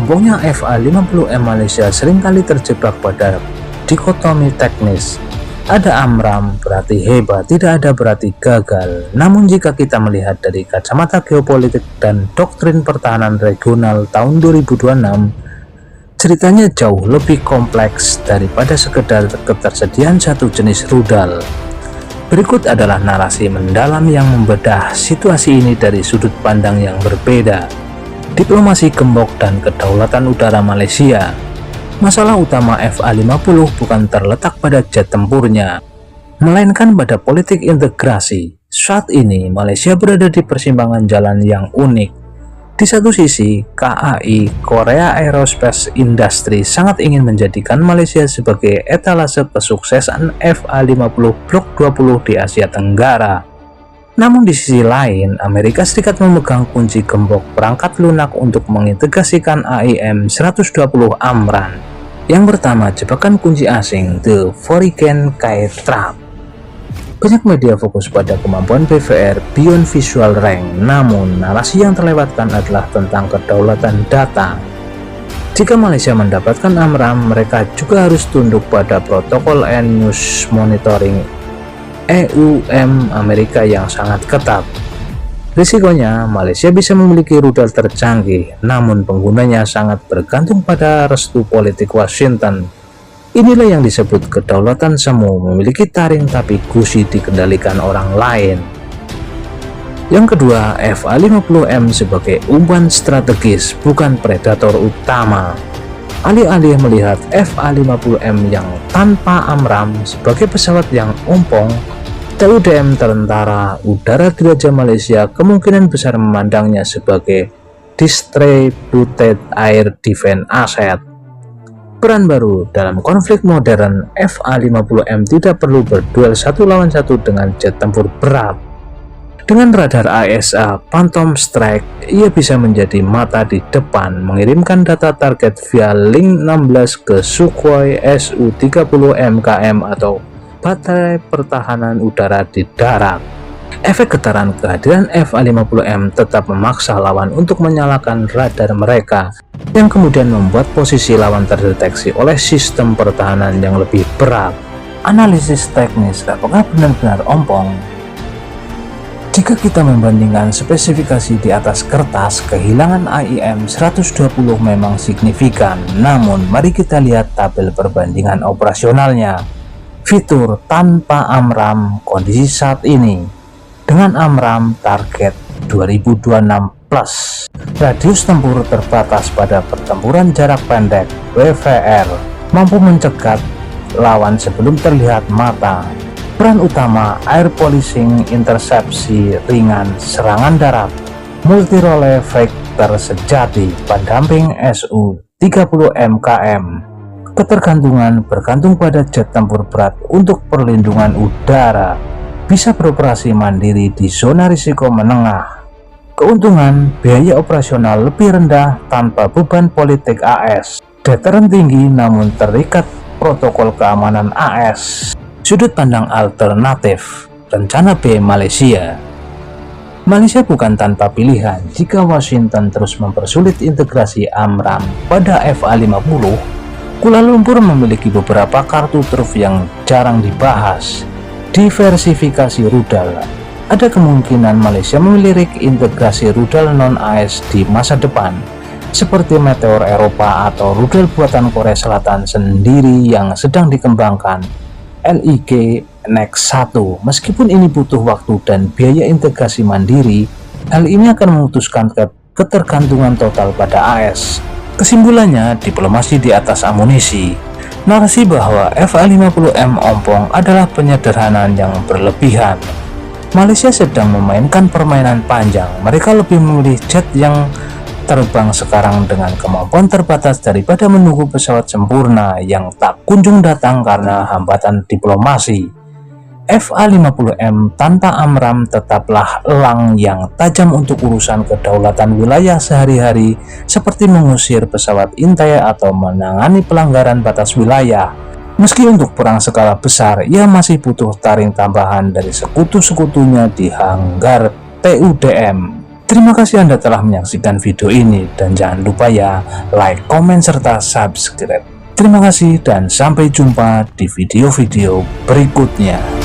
Ompongnya FA-50M Malaysia seringkali terjebak pada dikotomi teknis. Ada AMRAAM berarti hebat, tidak ada berarti gagal. Namun jika kita melihat dari kacamata geopolitik dan doktrin pertahanan regional tahun 2026, ceritanya jauh lebih kompleks daripada sekedar ketersediaan satu jenis rudal. Berikut adalah narasi mendalam yang membedah situasi ini dari sudut pandang yang berbeda. Diplomasi gembok dan kedaulatan udara Malaysia. Masalah utama FA-50 bukan terletak pada jet tempurnya, melainkan pada politik integrasi. Saat ini Malaysia berada di persimpangan jalan yang unik. Di satu sisi, KAI Korea Aerospace Industry sangat ingin menjadikan Malaysia sebagai etalase kesuksesan FA-50 Block 20 di Asia Tenggara. Namun di sisi lain, Amerika Serikat memegang kunci gembok perangkat lunak untuk mengintegrasikan AIM-120 AMRAAM. Yang pertama, jebakan kunci asing, The Foreign Kite Trap. Banyak media fokus pada kemampuan BVR Beyond Visual Rank, namun narasi yang terlewatkan adalah tentang kedaulatan data. Jika Malaysia mendapatkan AMRAAM, mereka juga harus tunduk pada protokol End-Use Monitoring EUM Amerika yang sangat ketat. Risikonya, Malaysia bisa memiliki rudal tercanggih, namun penggunanya sangat bergantung pada restu politik Washington. Inilah yang disebut kedaulatan semu, memiliki taring tapi gusi dikendalikan orang lain. Yang kedua, FA-50M sebagai umpan strategis, bukan predator utama. Alih-alih melihat FA-50M yang tanpa AMRAAM sebagai pesawat yang ompong, TUDM Tentara Udara Diraja Malaysia kemungkinan besar memandangnya sebagai Distributed Air Defense Asset. Peran baru dalam konflik modern, FA-50M tidak perlu berduel satu lawan satu dengan jet tempur berat. Dengan radar AESA Phantom Strike, ia bisa menjadi mata di depan, mengirimkan data target via link 16 ke Sukhoi Su-30 MKM atau baterai pertahanan udara di darat. Efek getaran kehadiran FA-50M tetap memaksa lawan untuk menyalakan radar mereka, yang kemudian membuat posisi lawan terdeteksi oleh sistem pertahanan yang lebih berat. Analisis teknis, apakah benar-benar ompong? Jika kita membandingkan spesifikasi di atas kertas, kehilangan AIM-120 memang signifikan, namun mari kita lihat tabel perbandingan operasionalnya. Fitur tanpa AMRAAM kondisi saat ini. Dengan AMRAAM target 2026+, radius tempur terbatas pada pertempuran jarak pendek WVR, mampu mencegat lawan sebelum terlihat mata. Peran utama air policing, intersepsi ringan, serangan darat, multi role vector sejati, pendamping Su-30 MKM. Ketergantungan bergantung pada jet tempur berat untuk perlindungan udara, bisa beroperasi mandiri di zona risiko menengah. Keuntungan, biaya operasional lebih rendah tanpa beban politik AS, deteren tinggi namun terikat protokol keamanan AS. Sudut pandang alternatif, rencana B Malaysia. Malaysia bukan tanpa pilihan. Jika Washington terus mempersulit integrasi AMRAAM pada FA-50, Kuala Lumpur memiliki beberapa kartu truf yang jarang dibahas. Diversifikasi rudal. Ada kemungkinan Malaysia memiliki integrasi rudal non-AS di masa depan, seperti Meteor Eropa atau rudal buatan Korea Selatan sendiri yang sedang dikembangkan, LIG Next 1. Meskipun ini butuh waktu dan biaya integrasi mandiri, hal ini akan memutuskan ketergantungan total pada AS. Kesimpulannya, diplomasi di atas amunisi. Narasi bahwa FA-50M ompong adalah penyederhanaan yang berlebihan. Malaysia sedang memainkan permainan panjang. Mereka lebih memilih jet yang terbang sekarang dengan kemampuan terbatas daripada menunggu pesawat sempurna yang tak kunjung datang karena hambatan diplomasi. FA-50M tanpa AMRAAM tetaplah elang yang tajam untuk urusan kedaulatan wilayah sehari-hari, seperti mengusir pesawat intai atau menangani pelanggaran batas wilayah. Meski untuk perang skala besar, ia masih butuh taring tambahan dari sekutu-sekutunya di hanggar TUDM. Terima kasih Anda telah menyaksikan video ini dan jangan lupa ya like, komen, serta subscribe. Terima kasih dan sampai jumpa di video-video berikutnya.